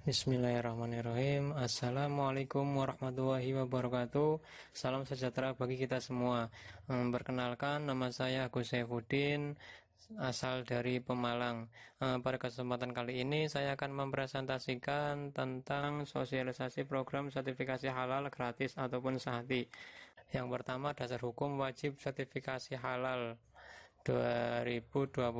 Bismillahirrahmanirrahim. Assalamualaikum warahmatullahi wabarakatuh. Salam sejahtera bagi kita semua. Perkenalkan, nama saya Agus Saifuddin, asal dari Pemalang. Pada kesempatan kali ini saya akan mempresentasikan tentang sosialisasi program sertifikasi halal gratis ataupun SAHTI. Yang pertama, dasar hukum wajib sertifikasi halal 2024.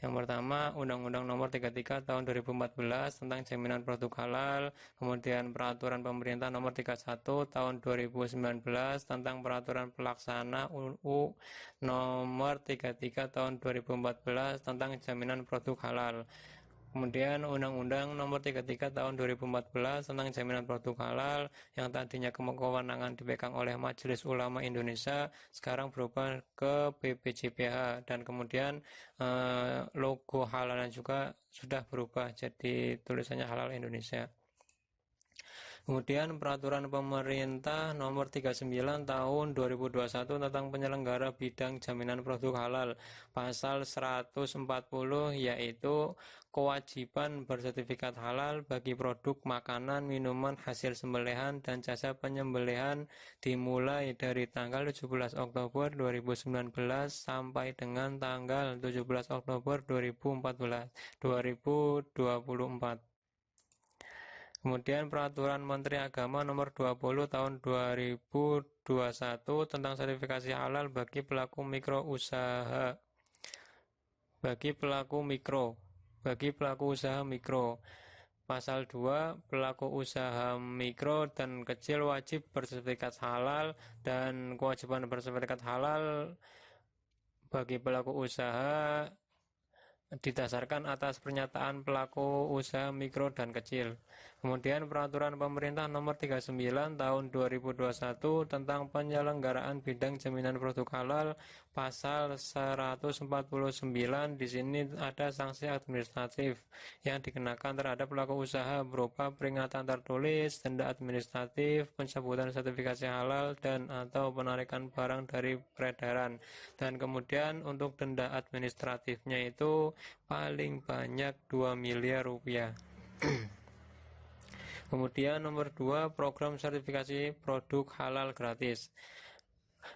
Yang pertama, Undang-Undang Nomor 33 Tahun 2014 tentang jaminan produk halal, kemudian Peraturan Pemerintah Nomor 31 Tahun 2019 tentang Peraturan Pelaksana UU Nomor 33 Tahun 2014 tentang jaminan produk halal. Kemudian Undang-Undang Nomor 33 Tahun 2014 tentang jaminan produk halal yang tadinya kewenangan dipegang oleh Majelis Ulama Indonesia sekarang berubah ke BPJPH, dan kemudian logo halalnya juga sudah berubah jadi tulisannya Halal Indonesia. Kemudian Peraturan Pemerintah Nomor 39 Tahun 2021 tentang penyelenggara bidang jaminan produk halal, pasal 140, yaitu kewajiban bersertifikat halal bagi produk makanan, minuman, hasil sembelihan, dan jasa penyembelihan dimulai dari tanggal 17 Oktober 2019 sampai dengan tanggal 17 Oktober 2024. Kemudian Peraturan Menteri Agama Nomor 20 Tahun 2021 tentang sertifikasi halal bagi pelaku usaha mikro. Pasal 2, pelaku usaha mikro dan kecil wajib bersertifikat halal, dan kewajiban bersertifikat halal bagi pelaku usaha didasarkan atas pernyataan pelaku usaha mikro dan kecil. Kemudian Peraturan Pemerintah Nomor 39 Tahun 2021 tentang penyelenggaraan bidang jaminan produk halal, pasal 149, di sini ada sanksi administratif yang dikenakan terhadap pelaku usaha berupa peringatan tertulis, denda administratif, pencabutan sertifikasi halal, dan atau penarikan barang dari peredaran. Dan kemudian untuk denda administratifnya itu paling banyak 2 miliar rupiah. Kemudian nomor 2, program sertifikasi produk halal gratis.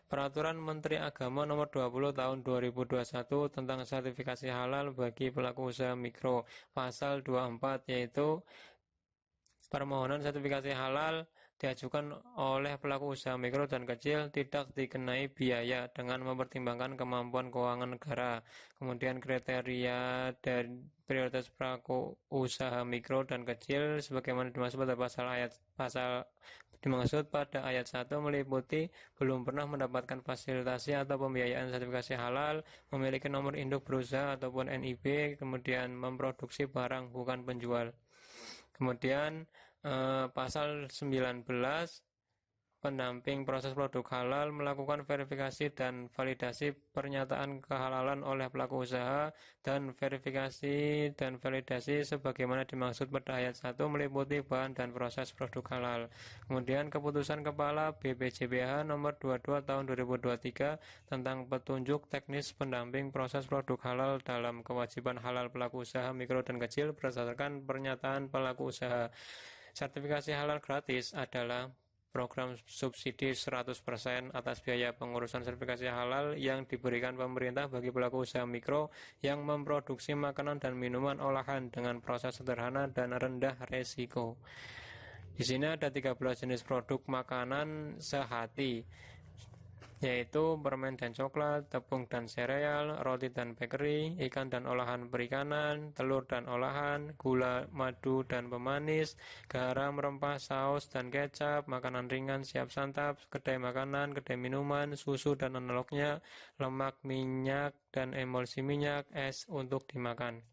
Peraturan Menteri Agama Nomor 20 Tahun 2021 tentang sertifikasi halal bagi pelaku usaha mikro, pasal 24, yaitu permohonan sertifikasi halal diajukan oleh pelaku usaha mikro dan kecil tidak dikenai biaya dengan mempertimbangkan kemampuan keuangan negara. Kemudian kriteria dan prioritas pelaku usaha mikro dan kecil sebagaimana dimaksud pada ayat 1 meliputi belum pernah mendapatkan fasilitasi atau pembiayaan sertifikasi halal, memiliki nomor induk berusaha ataupun NIB, kemudian memproduksi barang bukan penjual. Kemudian pasal 19, pendamping proses produk halal melakukan verifikasi dan validasi pernyataan kehalalan oleh pelaku usaha, dan verifikasi dan validasi sebagaimana dimaksud pada ayat 1 meliputi bahan dan proses produk halal. Kemudian keputusan Kepala BPJPH Nomor 22 Tahun 2023 tentang petunjuk teknis pendamping proses produk halal dalam kewajiban halal pelaku usaha mikro dan kecil berdasarkan pernyataan pelaku usaha. Sertifikasi halal gratis adalah program subsidi 100% atas biaya pengurusan sertifikasi halal yang diberikan pemerintah bagi pelaku usaha mikro yang memproduksi makanan dan minuman olahan dengan proses sederhana dan rendah resiko. Di sini ada 13 jenis produk makanan SAHTI, yaitu permen dan coklat, tepung dan sereal, roti dan bakery, ikan dan olahan perikanan, telur dan olahan, gula, madu dan pemanis, garam, rempah, saus dan kecap, makanan ringan siap santap, kedai makanan, kedai minuman, susu dan analognya, lemak, minyak dan emulsi minyak, es untuk dimakan.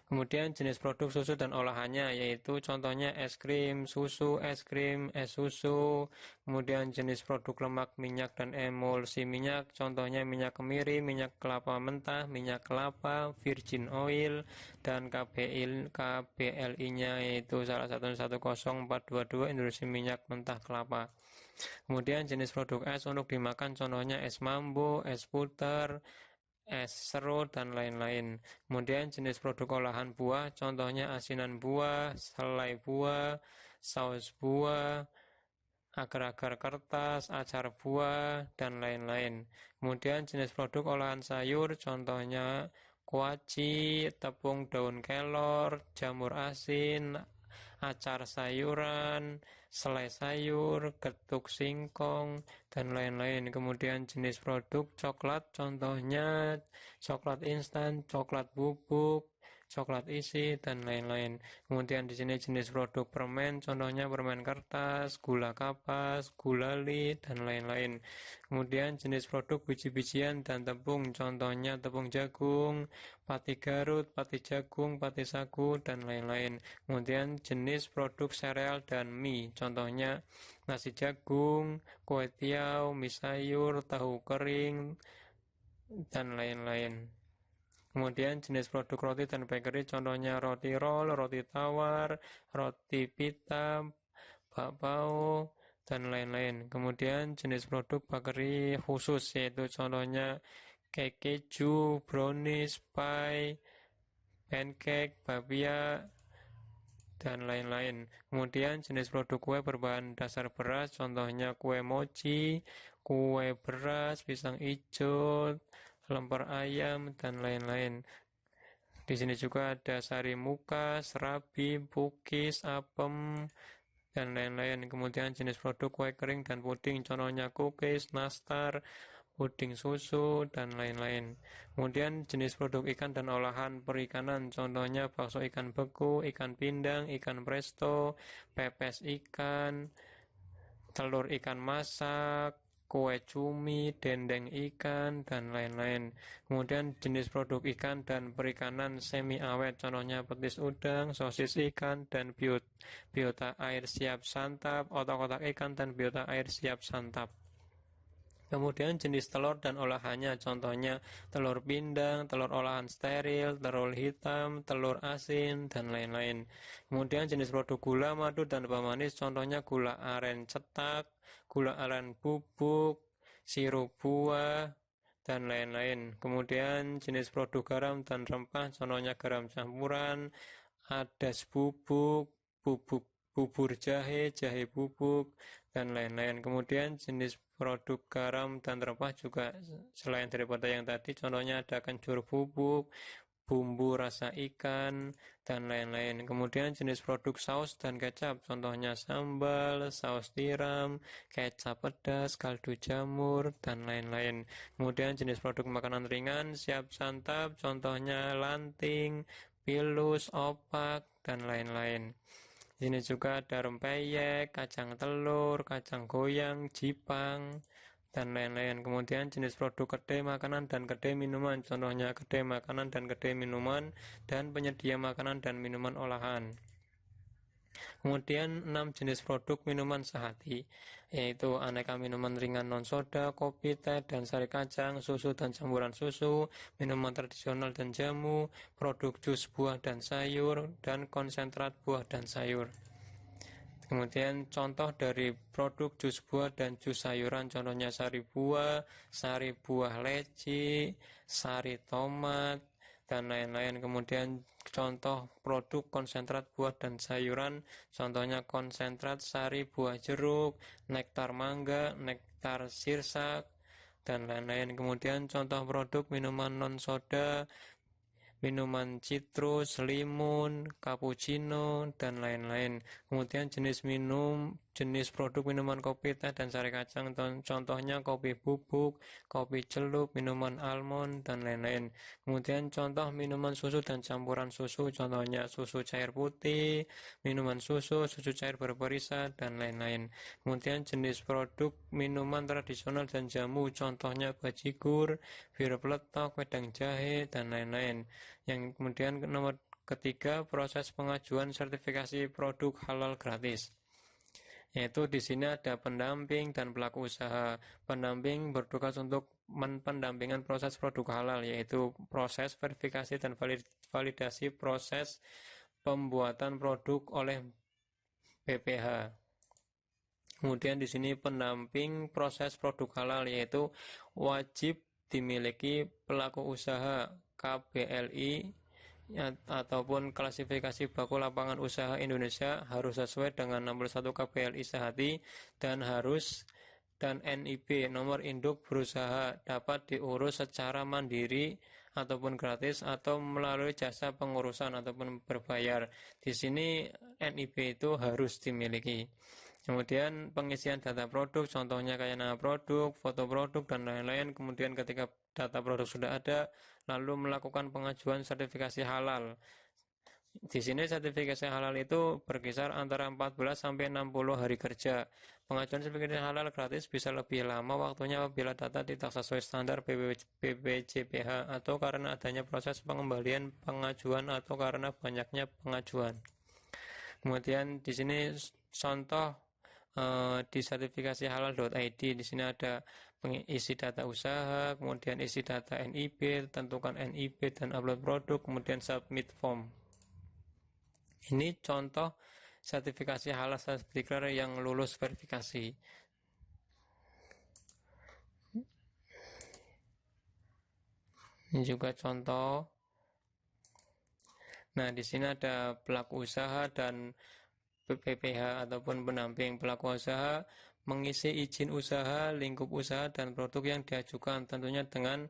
Kemudian jenis produk susu dan olahannya, yaitu contohnya es krim, es krim, es susu. Kemudian jenis produk lemak, minyak, dan emulsi minyak, contohnya minyak kemiri, minyak kelapa mentah, minyak kelapa, virgin oil, dan KBLI-nya yaitu salah satu 10422 Indonesia minyak mentah kelapa. Kemudian jenis produk es untuk dimakan, contohnya es mambo, es puter, es serut, dan lain-lain. Kemudian jenis produk olahan buah, contohnya asinan buah, selai buah, saus buah, agar-agar kertas, acar buah, dan lain-lain. Kemudian jenis produk olahan sayur, contohnya kuaci, tepung daun kelor, jamur asin, acar sayuran, selai sayur, getuk singkong, dan lain-lain. Kemudian jenis produk coklat, contohnya coklat instan, coklat bubuk, coklat isi, dan lain-lain. Kemudian di sini jenis produk permen, contohnya permen kertas, gula kapas, gulali, dan lain-lain. Kemudian jenis produk biji-bijian dan tepung, contohnya tepung jagung, pati Garut, pati jagung, pati sagu, dan lain-lain. Kemudian jenis produk sereal dan mie, contohnya nasi jagung, kue tiaw, mie sayur, tahu kering, dan lain-lain. Kemudian jenis produk roti dan bakery, contohnya roti roll, roti tawar, roti pita, bakpao, dan lain-lain. Kemudian jenis produk bakery khusus, yaitu contohnya cake keju, brownies, pie, pancake, bapia, dan lain-lain. Kemudian jenis produk kue berbahan dasar beras, contohnya kue mochi, kue beras, pisang hijau, lemper ayam, dan lain-lain. Di sini juga ada sari muka, serabi, pukis, apem, dan lain-lain. Kemudian jenis produk kue kering dan puding, contohnya cookies, nastar, puding susu, dan lain-lain. Kemudian jenis produk ikan dan olahan perikanan, contohnya bakso ikan beku, ikan pindang, ikan presto, pepes ikan, telur ikan masak, kue cumi, dendeng ikan, dan lain-lain. Kemudian jenis produk ikan dan perikanan semi awet, contohnya petis udang, sosis ikan, dan biota air siap santap, otak-otak ikan, dan biota air siap santap. Kemudian jenis telur dan olahannya, contohnya telur pindang, telur olahan steril, telur hitam, telur asin, dan lain-lain. Kemudian jenis produk gula, madu, dan pemanis, contohnya gula aren cetak, gula aren bubuk, sirup buah, dan lain-lain. Kemudian jenis produk garam dan rempah, contohnya garam campuran, adas bubuk, bubur jahe, jahe bubuk, dan lain-lain. Kemudian jenis produk garam dan rempah juga selain daripada yang tadi, contohnya ada kencur bubuk, bumbu rasa ikan, dan lain-lain. Kemudian jenis produk saus dan kecap, contohnya sambal, saus tiram, kecap pedas, kaldu jamur, dan lain-lain. Kemudian jenis produk makanan ringan siap santap, contohnya lanting, pilus, opak, dan lain-lain. Di sini juga ada rempeyek, kacang telur, kacang goyang, jipang, dan lain-lain. Kemudian jenis produk kedai makanan dan kedai minuman, contohnya kedai makanan dan kedai minuman, dan penyedia makanan dan minuman olahan. Kemudian 6 jenis produk minuman sehati, yaitu aneka minuman ringan non-soda, kopi, teh, dan sari kacang, susu dan campuran susu, minuman tradisional dan jamu, produk jus buah dan sayur, dan konsentrat buah dan sayur. Kemudian contoh dari produk jus buah dan jus sayuran, contohnya sari buah leci, sari tomat, dan lain-lain. Kemudian contoh produk konsentrat buah dan sayuran, contohnya konsentrat sari buah jeruk, nektar mangga, nektar sirsak, dan lain-lain. Kemudian contoh produk minuman non-soda, minuman citrus, limun, cappuccino, dan lain-lain. Kemudian jenis produk minuman kopi, teh, dan sari kacang, contohnya kopi bubuk, kopi celup, minuman almond, dan lain-lain. Kemudian contoh minuman susu dan campuran susu, contohnya susu cair putih, minuman susu, susu cair berperisa, dan lain-lain. Kemudian jenis produk minuman tradisional dan jamu, contohnya bajigur, bir peletok, wedang jahe, dan lain-lain. Yang kemudian nomor ketiga, proses pengajuan sertifikasi produk halal gratis. Yaitu di sini ada pendamping dan pelaku usaha. Pendamping bertugas untuk pendampingan proses produk halal, yaitu proses verifikasi dan validasi proses pembuatan produk oleh BPH. Kemudian di sini pendamping proses produk halal, yaitu wajib dimiliki pelaku usaha KBLI ataupun klasifikasi baku lapangan usaha Indonesia harus sesuai dengan nomor 1 KBLI sehati dan NIB nomor induk berusaha dapat diurus secara mandiri ataupun gratis atau melalui jasa pengurusan ataupun berbayar. Di sini NIB itu harus dimiliki. Kemudian pengisian data produk, contohnya kayak nama produk, foto produk, dan lain-lain. Kemudian ketika data produk sudah ada, lalu melakukan pengajuan sertifikasi halal. Di sini sertifikasi halal itu berkisar antara 14 sampai 60 hari kerja. Pengajuan sertifikasi halal gratis bisa lebih lama waktunya apabila data tidak sesuai standar BPJPH atau karena adanya proses pengembalian pengajuan atau karena banyaknya pengajuan. Kemudian di sini contoh di sertifikasi halal.id. Di sini ada isi data usaha, kemudian isi data NIB, tentukan NIB dan upload produk, kemudian submit form. Ini contoh sertifikasi halal self-declare yang lulus verifikasi. Ini juga contoh. Nah, di sini ada pelaku usaha dan PPH ataupun pendamping. Pelaku usaha mengisi izin usaha, lingkup usaha, dan produk yang diajukan tentunya dengan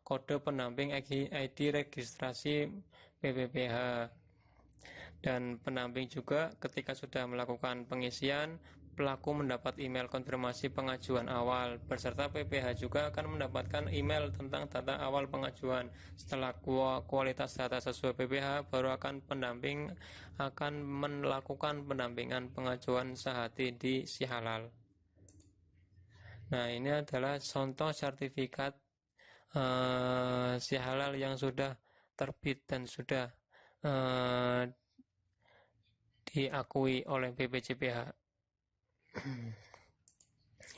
kode pendamping ID registrasi PPPH. Dan pendamping juga ketika sudah melakukan pengisian, pelaku mendapat email konfirmasi pengajuan awal beserta PPH juga akan mendapatkan email tentang data awal pengajuan. Setelah kualitas data sesuai PPH, baru pendamping akan melakukan pendampingan pengajuan sehati di Si Halal. Nah, ini adalah contoh sertifikat Si Halal yang sudah terbit dan sudah diakui oleh BPJPH.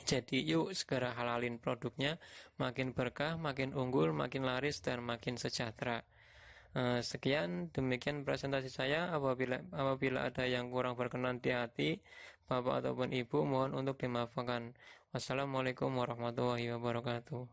Jadi yuk segera halalin produknya, makin berkah, makin unggul, makin laris, dan makin sejahtera. Sekian, demikian presentasi saya. Apabila ada yang kurang berkenan di hati Bapak ataupun Ibu, mohon untuk dimaafkan. Wassalamualaikum warahmatullahi wabarakatuh.